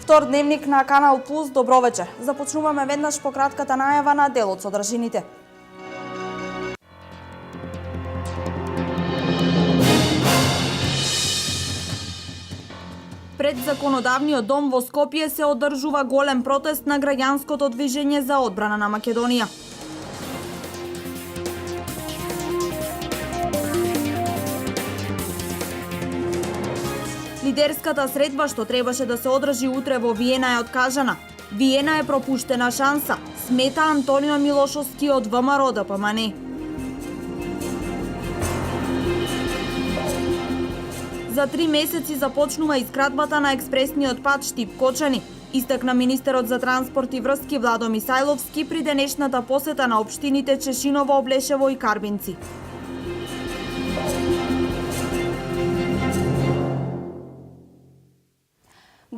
Втор дневник на Канал Плюс, добро вечер. Започнуваме веднаш по кратката најава на дел од содржините. Пред законодавниот дом во Скопје се одржува голем протест на граѓанското движење за одбрана на Македонија. Лидерската средба што требаше да се одржи утре во Виена е откажана. Виена е пропуштена шанса, смета Антонио Милошовски од ВМРО ДПМН. За 3 месеци започнува изградбата на експресниот пат Штип-Кочани, истакна министерот за транспорт и врски Владо Мисајловски при денешната посета на општините Чешиново, Облешево и Карбинци.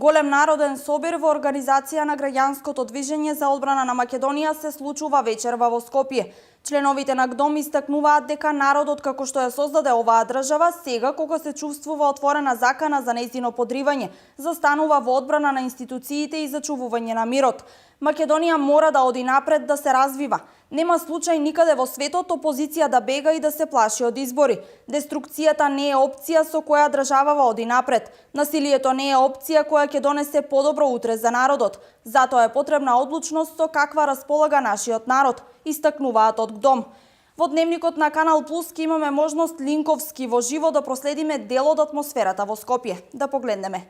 Голем народен собир во организација на граѓанското движење за одбрана на Македонија се случува вечерва во Скопје. Членовите на ГДОМ истакнуваат дека народот како што ја создаде оваа држава, сега кога се чувствува отворена закана за нејзино подривање, застанува во одбрана на институциите и зачувување на мирот. Македонија мора да оди напред, да се развива. Нема случај никаде во светот опозиција да бега и да се плаши од избори. Деструкцијата не е опција со која државава оди напред. Насилието не е опција која ќе донесе подобро утре за народот. Затоа е потребна одлучност со каква располага нашиот народ, истакнуваат од ГДОМ. Во дневникот на Канал Плюс ќе имаме можност линковски во живо да проследиме дел од атмосферата во Скопје. Да погледнеме.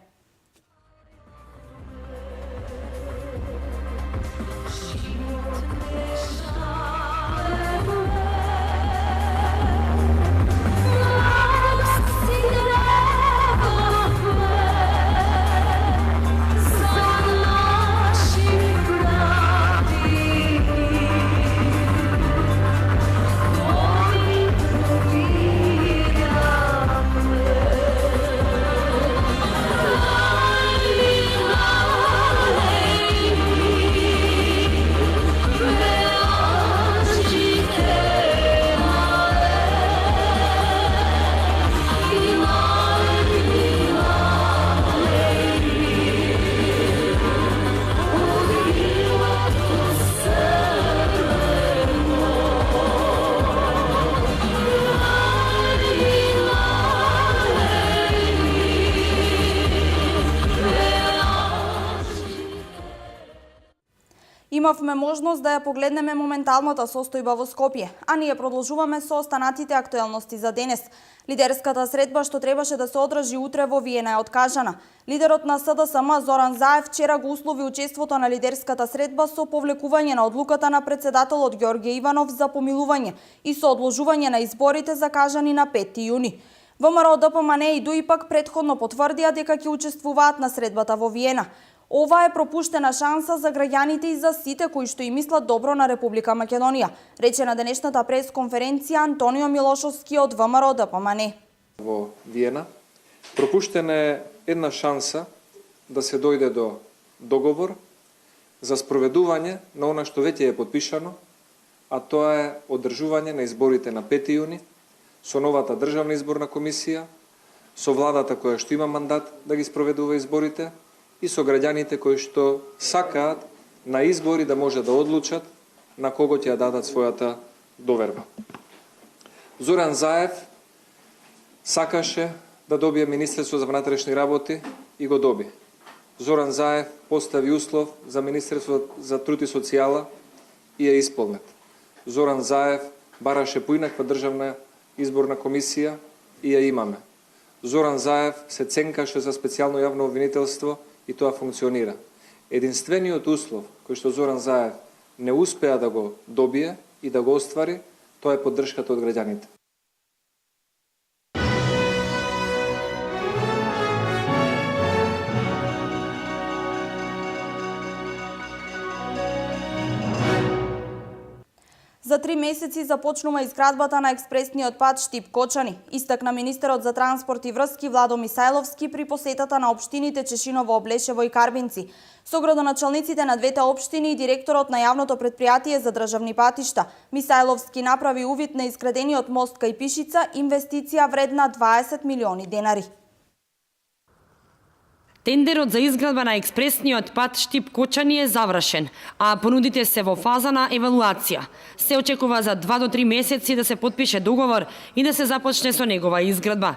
Имавме можност да ја погледнеме моменталната состојба во Скопје, а ние продолжуваме со останатите актуелности за денес. Лидерската средба што требаше да се одржи утре во Виена е откажана. Лидерот на СДСМ Зоран Заев вчера го услови учеството на лидерската средба со повлекување на одлуката на председателот Ѓорѓе Иванов за помилување и со одложување на изборите закажани на 5 јуни. ВМРО ДПМН и ДУИ пак претходно потврдија дека ќе учествуваат на средбата во Виена. Ова е пропуштена шанса за граѓаните и за сите кои што и мислат добро на Република Македонија, рече на денешната пресконференција Антонио Милошовски од ВМРО ДПМН. Во Виена пропуштена е една шанса да се дојде до договор за спроведување на она што веќе е подпишано, а тоа е одржување на изборите на 5 јуни со новата државна изборна комисија, со владата која што има мандат да ги спроведува изборите, и со граѓаните кои што сакаат на избори да може да одлучат на кого ќе ја дадат својата доверба. Зоран Заев сакаше да добие Министерство за внатрешни работи и го доби. Зоран Заев постави услов за Министерство за труд и социјала и ја исполнет. Зоран Заев бараше поинаква државна изборна комисија и ја имаме. Зоран Заев се ценкаше за специјално јавно обвинителство и тоа функционира. Единствениот услов кој што Зоран Заев не успеа да го добие и да го оствари, тоа е поддршката од граѓаните. За 3 месеци започнува изградбата на експресниот пат Штип-Кочани, истакна министерот за транспорт и врски Владо Мисајловски при посетата на општините Чешиново, Облешево и Карбинци. Со градоначалниците на двете општини и директорот на јавното претпријатие за државни патишта, Мисајловски направи увид на изградениот мост кај Пишица, инвестиција вредна 20 милиони денари. Тендерот за изградба на експресниот пат Штип-Кочани е завршен, а понудите се во фаза на евалуација. Се очекува за 2 до 3 месеци да се потпише договор и да се започне со негова изградба.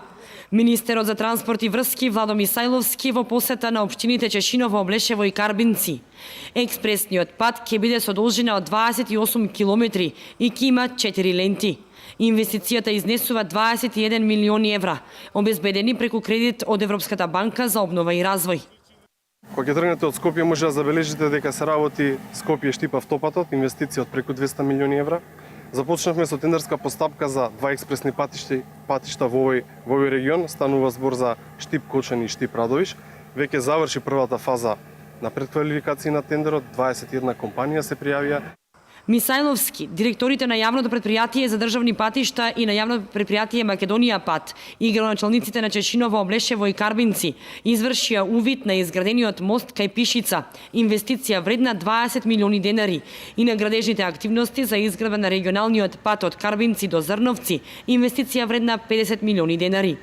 Министерот за транспорт и врски Владо Мисајловски во посета на општините Чешиново, Облешево и Карбинци. Експресниот пат ќе биде со должина од 28 километри и ќе има 4 ленти. Инвестицијата изнесува 21 милиони евра, обезбедени преку кредит од Европската банка за обнова и развој. Кога ќе тргнете од Скопје може да забележите дека се работи Скопје-Штип автопатот, инвестиција од преку 200 милиони евра. Започнавме со тендерска постапка за 2 експресни патишта во овој регион, станува збор за Штип-Кочани и Штип-Радовиш. Веќе заврши првата фаза на предквалификација на тендерот, 21 компанија се пријавија. Мисајловски, директорите на јавното предпријатие за државни патишта и на јавното предпријатие Македонија пат и градоначалниците на Чешиново, Облешево и Карбинци извршија увид на изградениот мост кај Пишица, инвестиција вредна 20 милиони денари, и на градежните активности за изградба на регионалниот пат од Карбинци до Зрновци, инвестиција вредна 50 милиони денари.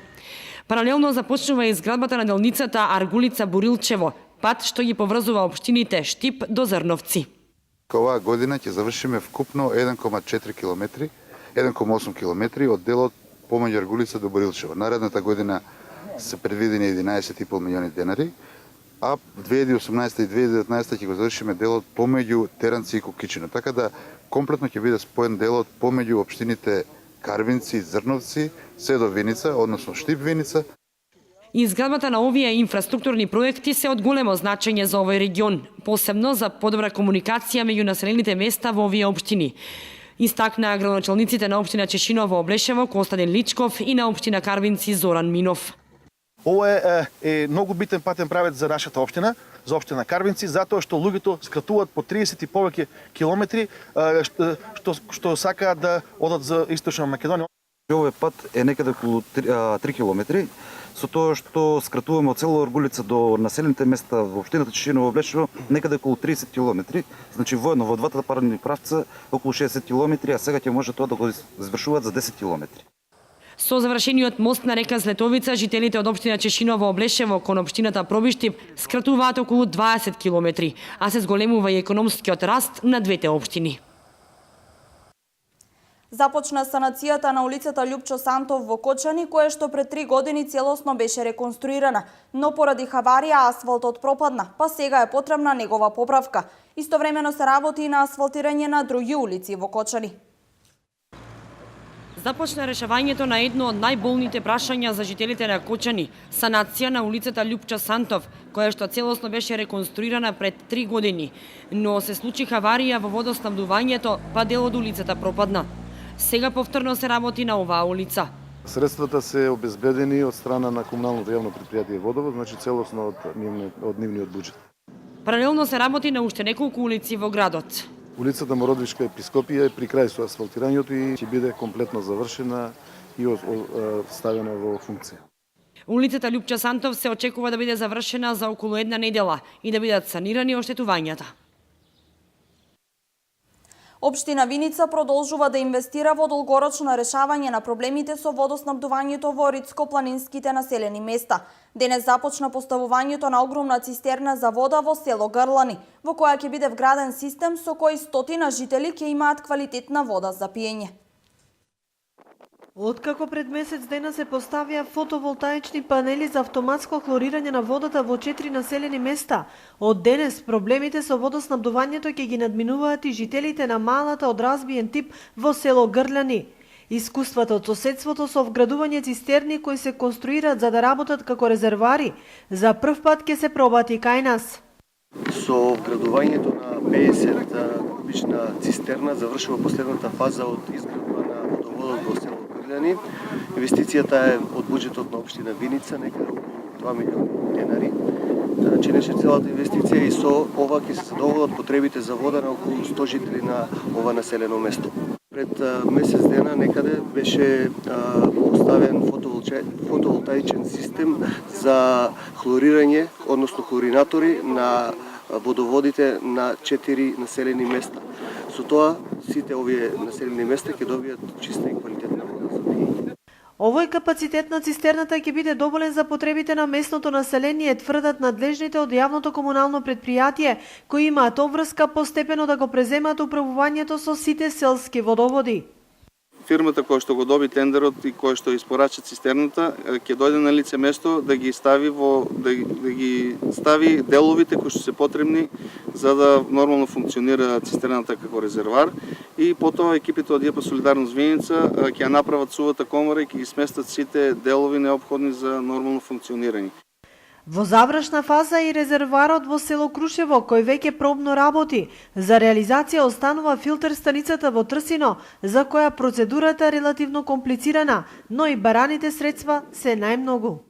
Паралелно започнува изградбата на делницата Аргулица-Бурилчево, пат што ги поврзува општините Штип до Зрновци. Оваа година ќе завршиме вкупно 1,4 километри, 1,8 километри од делот помеѓу Аргулица до Борилчево. Наредната година се предвидени 11,5 милиони денари, а 2018 и 2019 ќе го завршиме делот помеѓу Теранци и Кукичино. Така да комплетно ќе биде споен делот помеѓу општините Карвинци и Зрновци, се до Виница, односно Штип-Виница. Изградбата на овие инфраструктурни проекти се од големо значење за овој регион, посебно за подобра комуникација меѓу населените места во овие општини. Истакнаа градоначалниците на општина Чешиново, Облешево, Костадин Личков и на општина Карвинци, Зоран Минов. Ова е многу битен патен правец за нашата општина, за општина Карвинци, затоа што луѓето скратуваат по 30 и повеќе километри, што сакаат да одат за Источна Македонија. Овој пат е некаде околу 3 километри, со тоа што скратуваме од цела Аргулица до населените места во општината Чешиново, Облешево, некаде околу 30 километри, значи воедно во двата парни правца околу 60 километри, а сега ќе може тоа да го извршуваат за 10 километри. Со завршениот мост на река Злетовица, жителите од општина Чешиново, Облешево кон општината Пробиштип скратуваат околу 20 километри, а се зголемува и економскиот раст на двете општини. Започна санацијата на улицата Љупчо Сантов во Кочани, која што пред 3 години целосно беше реконструирана, но поради хаварија асфалтот пропадна, па сега е потребна негова поправка. Истовремено се работи и на асфалтирање на други улици во Кочани. Започна решавањето на едно од најболните прашања за жителите на Кочани – санација на улицата Љупчо Сантов, која што целосно беше реконструирана пред 3 години, но се случи хаварија во водоснабдувањето, па дел од улицата пропадна. Сега повторно се работи на оваа улица. Средствата се обезбедени од страна на комуналното јавно предпријатие Водовод, значи целосно од нивниот буџет. Паралелно се работи на уште неколку улици во градот. Улицата Мородвишка Епископија е при крај со асфалтирањето и ќе биде комплетно завршена и ставена во функција. Улицата Љупчо Сантов се очекува да биде завршена за околу една недела и да бидат санирани оштетувањата. Општина Виница продолжува да инвестира во долгорочно решавање на проблемите со водоснабдувањето во ридско-планинските населени места. Денес започна поставувањето на огромна цистерна за вода во село Грлани, во која ќе биде вграден систем со кој стотина жители ќе имаат квалитетна вода за пиење. Откако пред месец дена се поставија фотоволтаични панели за автоматско хлорирање на водата во 4 населени места, од денес проблемите со водоснабдувањето ќе ги надминуваат и жителите на малата од разбиен тип во село Грляни. Искуствата од соседството со вградување цистерни кои се конструираат за да работат како резервари, за прв пат ќе се пробат и кај нас. Со вградувањето на 50 кубична цистерна завршува последната фаза од изградба на водоводот во село Грляни. Инвестицијата е од буџетот на општина Виница, некаде околу 2 милиони денари. Чинеше целата инвестиција и со ова ќе се задоволат потребите за вода на околу 100 жители на ова населено место. Пред месец дена некаде беше поставен фотоволтаичен систем за хлорирање, односно хлоринатори на водоводите на 4 населени места. Со тоа сите овие населени места ќе добијат чиста и квалитетна вода за пиење. Овој капацитет на цистерната ќе биде доволен за потребите на местното население, тврдат надлежните од јавното комунално предпријатие, кои имаат обврска постепено да го преземат управувањето со сите селски водоводи. Фирмата која што го доби тендерот и која што испорача цистерната ќе дојде на лице место да ги стави стави деловите кои што се потребни за да нормално функционира цистерната како резервар и потоа екипите од ЈП Солидарност Виница ќе ја направат сувата комора и ќе ги сместат сите делови неопходни за нормално функционирање. Во завршна фаза и резервоарот во село Крушево, кој веќе пробно работи. За реализација останува филтер станицата во Трсино, за која процедурата е релативно комплицирана, но и бараните средства се најмногу.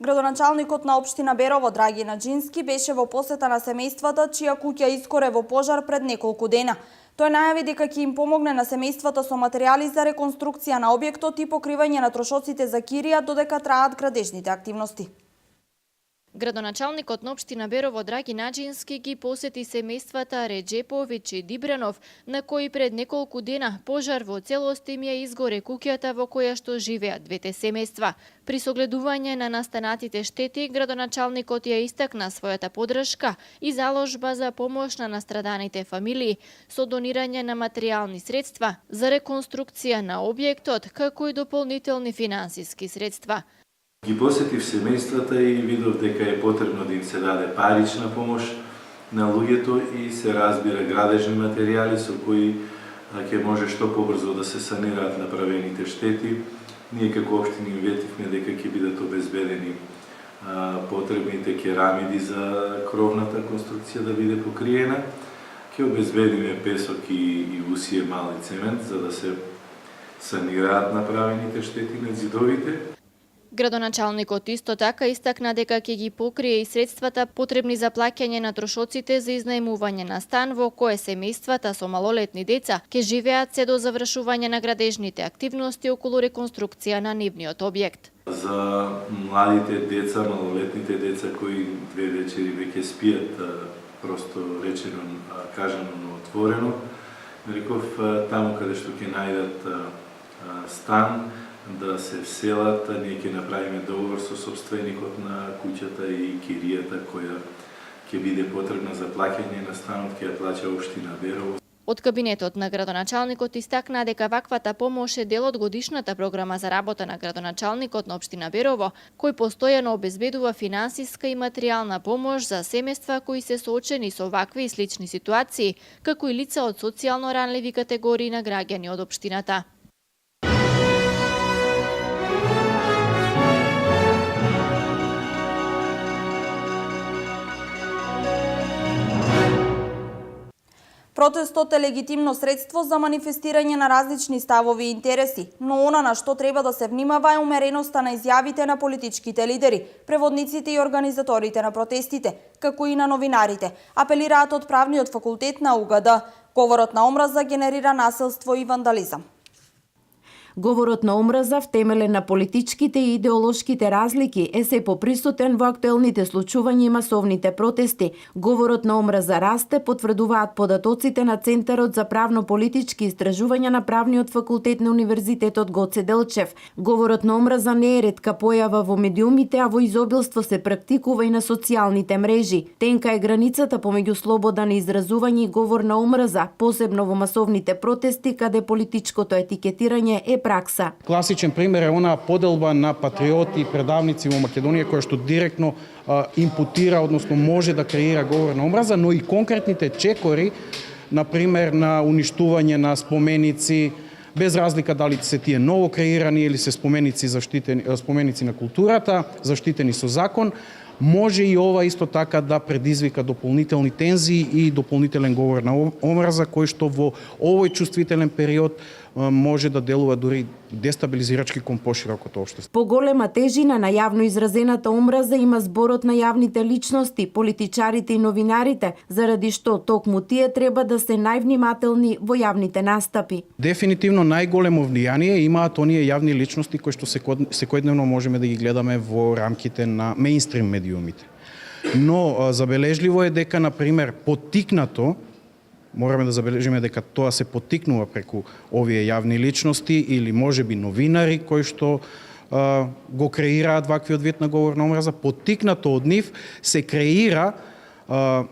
Градоначалникот на општина Берово Драги Наџински беше во посета на семејствата чија куќа изгоре во пожар пред неколку дена. Тој најави дека ќе им помогне на семејствата со материјали за реконструкција на објектот и покривање на трошоците за кирија додека траат градежните активности. Градоначалникот на општина Берово Драги Наџински ги посети семејствата Реджеповиќ и Дибранов, на кои пред неколку дена пожар во целост им ја изгоре куќата во која што живеат двете семејства. При согледување на настанатите штети, градоначалникот ја истакна својата подршка и заложба за помош на настраданите фамилии со донирање на материјални средства за реконструкција на објектот, како и дополнителни финансиски средства. Ги посетив семејствата и видов дека е потребно да им се даде парична помош на луѓето и се разбира градежни материјали со кои ќе може што побрзо да се санираат направените штети. Ние како општини ветивме дека ќе бидат обезбедени потребните керамиди за кровната конструкција да биде покриена. Ќе обезбедиме песок и усие мали цемент за да се санираат направените штети на зидовите. Градоначалникот исто така истакна дека ќе ги покрие и средствата потребни за плаќање на трошоците за изнајмување на стан во кое семејствата со малолетни деца ќе живеат се до завршување на градежните активности околу реконструкција на нивниот објект. За младите деца, малолетните деца кои две вечери веќе спијат, просто речено кажано на отворено, реков таму каде што ќе најдат стан да се вселат, ние ќе направиме договор со собственикот на куќата и киријата која ќе биде потребна за плаќање на станот, ќе ја плаќа општина Берово. Од кабинетот на градоначалникот истакна дека ваквата помош е дел од годишната програма за работа на градоначалникот на општина Берово, кој постојано обезбедува финансиска и материјална помош за семејства кои се соочени со вакви и слични ситуации, како и лица од социјално ранливи категории на граѓани од општината. Протестот е легитимно средство за манифестирање на различни ставови и интереси, но она на што треба да се внимава е умереноста на изјавите на политичките лидери, преводниците и организаторите на протестите, како и на новинарите, апелираат од правниот факултет на УГД. Говорот на омраза генерира насилство и вандализам. Говорот на омраза, втемелен на политичките и идеолошките разлики, е се поприсутен во актуелните случувања и масовните протести. Говорот на омраза расте, потврдуваат податоците на Центарот за правно-политички истражувања на Правниот факултет на Универзитетот Гоце Делчев. Говорот на омраза не е ретка појава во медиумите, а во изобилство се практикува и на социјалните мрежи. Тенка е границата помеѓу слобода на изразување и говор на омраза, посебно во масовните протести, каде политичкото етикетирање е пракса. Класичен пример е она поделба на патриоти и предавници во Македонија која што директно импутира, односно може да креира говор на омраза, но и конкретните чекори, например на уништување на споменици, без разлика дали се тие ново креирани или се споменици на културата, заштитени со закон, може и ова исто така да предизвика дополнителни тензии и дополнителен говор на омраза, кој што во овој чувствителен период може да делува дури дестабилизирачки кон поширокото општество. Поголема тежина на јавно изразената омраза има зборот на јавните личности, политичарите и новинарите, заради што токму тие треба да се највнимателни во јавните настапи. Дефинитивно најголемо влијание имаат оние јавни личности кои што секојдневно можеме да ги гледаме во рамките на мејнстрим медиумите. Но забележливо е дека, например, поттикнато мораме да забележиме дека тоа се поттикнува преку овие јавни личности или можеби новинари кои што го креираат ваквиот вид на говор на омраза, поттикнато од нив се креира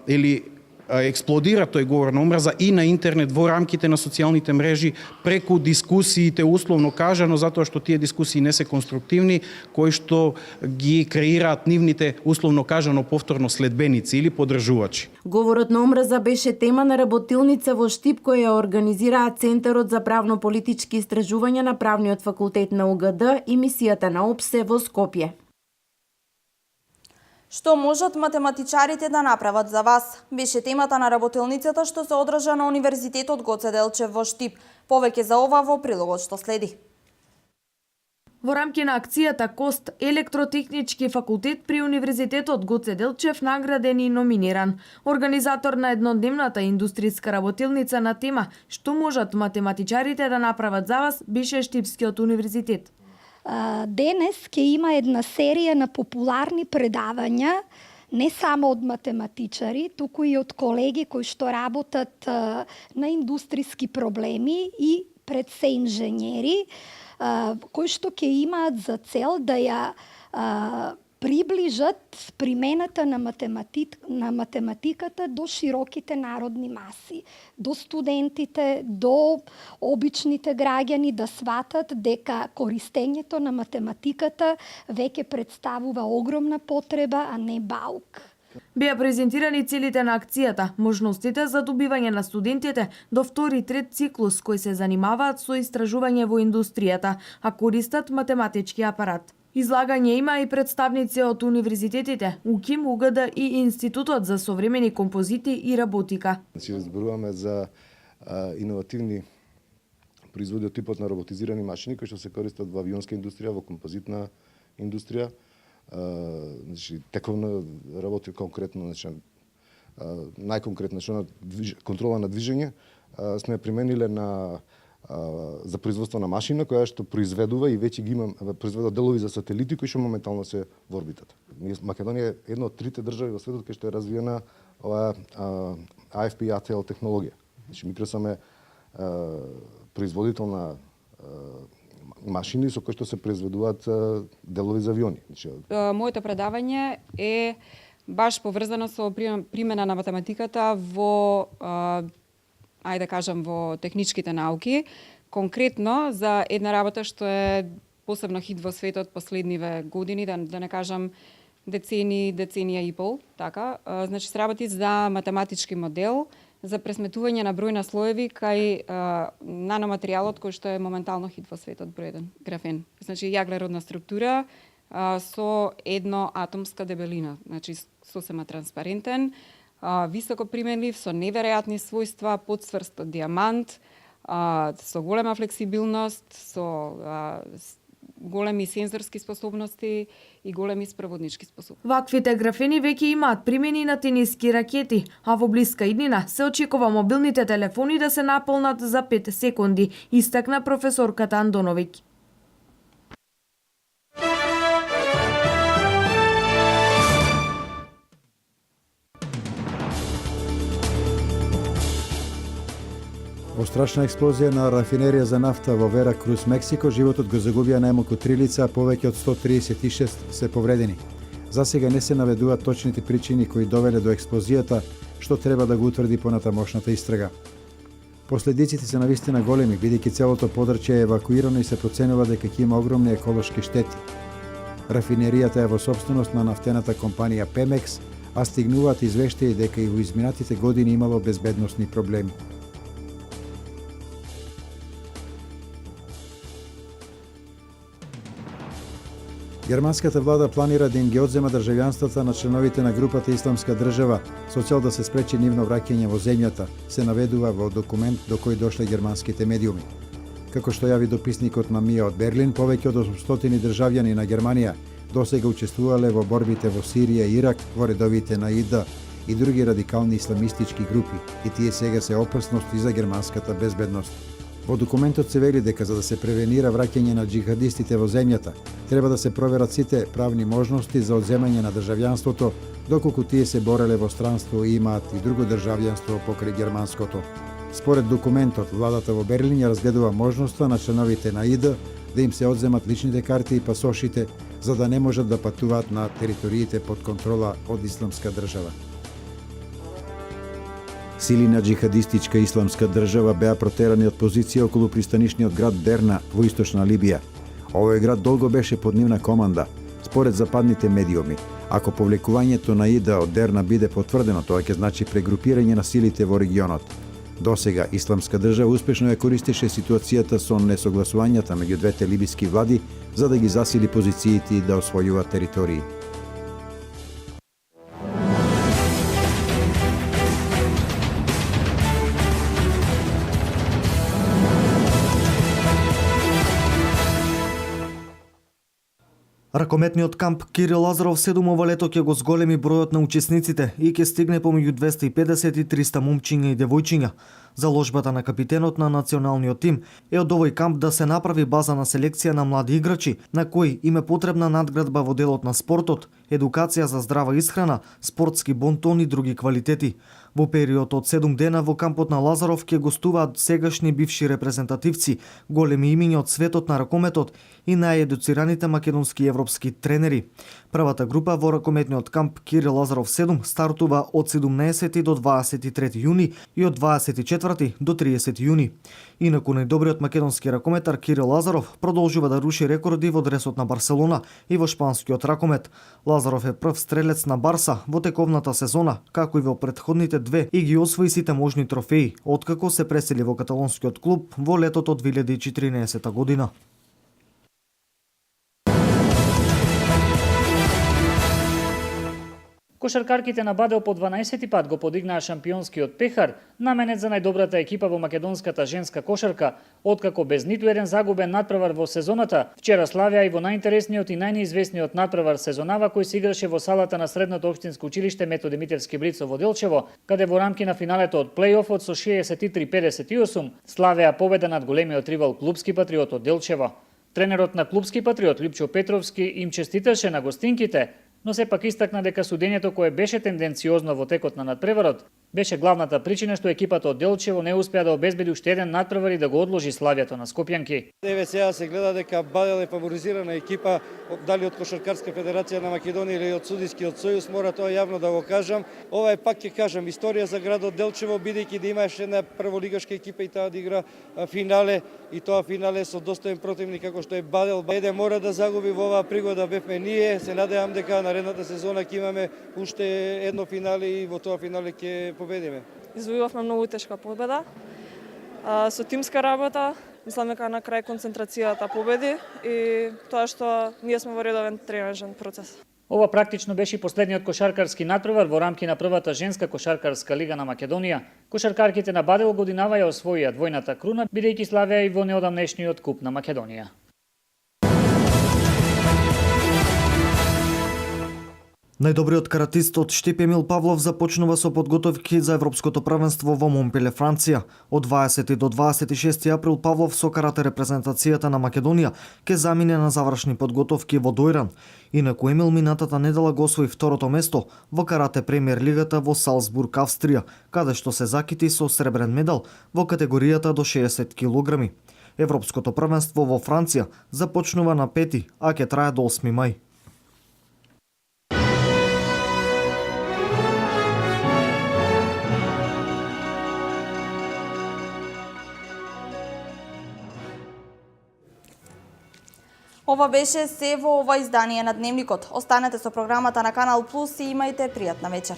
или експлодира тој говор на омраза и на интернет во рамките на социјалните мрежи преку дискусиите, условно кажано, затоа што тие дискусии не се конструктивни, кои што ги креираат нивните, условно кажано, повторно следбеници или поддржувачи. Говорот на омраза беше тема на работилница во Штип која ја организираа Центарот за правно-политички истражувања на Правниот факултет на УГД и мисијата на ОПСЕ во Скопје. Што можат математичарите да направат за вас? Беше темата на работилницата што се одржа на Универзитетот Гоце Делчев во Штип. Повеќе за ова во прилогот што следи. Во рамки на акцијата КОСТ, Електротехнички факултет при Универзитетот Гоце Делчев награден и номиниран. Организатор на еднодневната индустријска работилница на тема што можат математичарите да направат за вас беше Штипскиот универзитет. Денес ќе има една серија на популарни предавања, не само од математичари, туку и од колеги кои што работат на индустријски проблеми и пред се инженери, кои што ќе имаат за цел да ја приближат примената на математиката до широките народни маси, до студентите, до обичните граѓани да сватат дека користењето на математиката веќе представува огромна потреба, а не баук. Беа презентирани целите на акцијата, можностите за добивање на студентите до втори и трет циклус кои се занимаваат со истражување во индустријата, а користат математички апарат. Излагање има и представници од универзитетите, УКИМ, УГД и Институтот за современи композити и работика. Значи, зборуваме за иновативни производи од типот на роботизирани машини кои што се користат во авионска индустрија, во композитна индустрија, значи тековна работи конкретно, значи најконкретно што на контрола на движење, сме примениле на за производство на машина која што произведува и веќе ги има произведува делови за сателити кои што моментално се во орбитата. Македонија е една од трите држави во светот која што е развиена оваа AFP-ATL технологија. Значи Микросам е производител на машини со кои што се произведуваат делови за авиони. Значи, моето предавање е баш поврзано со примена на математиката во ајде да кажам во техничките науки, конкретно за една работа што е посебно хит во светот последниве години, да не кажам деценија и пол, така. Значи се работи за математички модел за пресметување на број на слоеви кај наноматеријалот кој што е моментално хит во светот, број 1, графен. Значи јаглеродна структура со едноатомска дебелина, значи сосема транспарентен, високо применлив, со неверојатни својства, подсврст од диамант, со голема флексибилност, со големи сензорски способности и големи спроводнички способности. Ваквите графени веќе имаат примени на тениски ракети, а во блиска иднина се очекува мобилните телефони да се наполнат за 5 секунди, истакна професорката Андоновиќ. Во страшна експлозија на рафинерија за нафта во Вера Круз, Мексико, животот го загубија најмалку 3 лица, а повеќе од 136 се повредени. Засега не се наведуваат точните причини кои довеле до експлозијата, што треба да го утврди понатамошната истрага. Последиците се навистина големи, бидејќи целото подрачје е евакуирано и се проценува дека ќе има огромни еколошки штети. Рафинеријата е во сопственост на нафтената компанија Пемекс, а стигнуваат извештаи дека и во изминатите години имало безбедносни проблеми. Германската влада планира да им ги одзема државјанствата на членовите на групата Исламска држава со цел да се спречи нивно враќање во земјата, се наведува во документ до кој дошле германските медиуми. Како што јави дописникот на МИА од Берлин, повеќе од 800 државјани на Германија досега учествувале во борбите во Сирија и Ирак во редовите на ИД и други радикални исламистички групи, и тие сега се опасност и за германската безбедност. Во документот се вели дека за да се превенира враќање на џихадистите во земјата, треба да се проверат сите правни можности за одземање на државјанството, доколку тие се бореле во странство и имаат и друго државјанство покрај германското. Според документот, владата во Берлин ја разгледува можноста на членовите на ИД да им се одземат личните карти и пасошите, за да не можат да патуваат на териториите под контрола од Исламска држава. Сили на џихадистичка Исламска држава беа протерани од позиција околу пристанишниот град Дерна во источна Либија. Овој град долго беше под нивна команда. Според западните медиуми, ако повлекувањето на ИД од Дерна биде потврдено, тоа ќе значи прегрупирање на силите во регионот. Досега Исламска држава успешно ја користеше ситуацијата со несогласувањата меѓу двете либиски влади за да ги засили позициите и да освојува територии. Ракометниот камп Кирил Лазаров 7 ова лето ќе го зголеми бројот на учесниците и ќе стигне помеѓу 250 и 300 момчиња и девојчиња. Заложбата на капитенот на националниот тим е од овој камп да се направи база на селекција на млади играчи, на кои им е потребна надградба во делот на спортот, едукација за здрава исхрана, спортски бонтон и други квалитети. Во период од 7 дена во кампот на Лазаров ќе гостуваат сегашни бивши репрезентативци, големи имиња од светот на ракометот и наједуцираните македонски и европски тренери. Првата група во ракометниот камп Кирил Лазаров 7 стартува од 17 до 23 јуни и од 24 до 30 јуни. Инаку најдобриот македонски ракометар Кирил Лазаров продолжува да руши рекорди во дресот на Барселона и во шпанскиот ракомет. Лазаров е прв стрелец на Барса во тековната сезона, како и во претходните две, и ги освои сите можни трофеи, откако се пресели во каталонскиот клуб во летото 2014 година. Кошаркарките на Бадел по 12 пат го подигнаа шампионскиот пехар, наменет за најдобрата екипа во македонската женска кошарка, откако без ниту еден загубен надпревар во сезоната, вчера славеа и во најинтересниот и најнеизвестниот надпревар сезонава кој се играше во салата на Средното општинско училиште Методи Митевски Брицо во Делчево, каде во рамки на финалето од плејофот со 63-58 славеа победа над големиот ривал Клубски патриот од Делчево. Тренерот на Клубски патриот Липчо Петровски им честиташе на гостинките, но сепак истакна дека судењето кое беше тенденциозно во текот на надпреварот беше главната причина што екипата од Делчево не успеа да обезбеди уште еден надпревар и да го одложи славјето на скопјанки. Еве сега се гледа дека Бадел е фаворизирана екипа, дали од Кошаркарска федерација на Македонија или од Судискиот сојуз, мора тоа јавно да го кажам. Ова е пак ќе кажам историја за градот Делчево, бидејќи да имаше една прволигашка екипа и таа да игра финале, и тоа финале со достоен противник како што е Бадел. Еде мора да загуби во оваа пригода бевме ние. Се надевам дека наредната сезона ќе имаме уште едно финале и во тоа финале ќе победиме. Извојувавме многу тешка победа. Со тимска работа, мислам дека на крај концентрацијата победи и тоа што ние сме во редовен тренажен процес. Ова практично беше последниот кошаркарски надпревар во рамки на првата женска кошаркарска лига на Македонија. Кошаркарките на Бадел годинава ја освоија двојната круна, бидејќи славеа и во неодамнешниот куп на Македонија. Најдобриот каратист од Штип Емил Павлов започнува со подготовки за Европското првенство во Момпеле, Франција. Од 20 до 26 април Павлов со карате репрезентацијата на Македонија ќе замине на завршни подготовки во Дојран. Инаку Емил минатата недела го освои второто место во карате премиер лигата во Салцбург, Австрија, каде што се закити со сребрен медал во категоријата до 60 килограми. Европското првенство во Франција започнува на 5, а ќе трае до 8 мај. Ова беше се во ова издание на Дневникот. Останете со програмата на Канал Плюс и имајте пријатна вечер.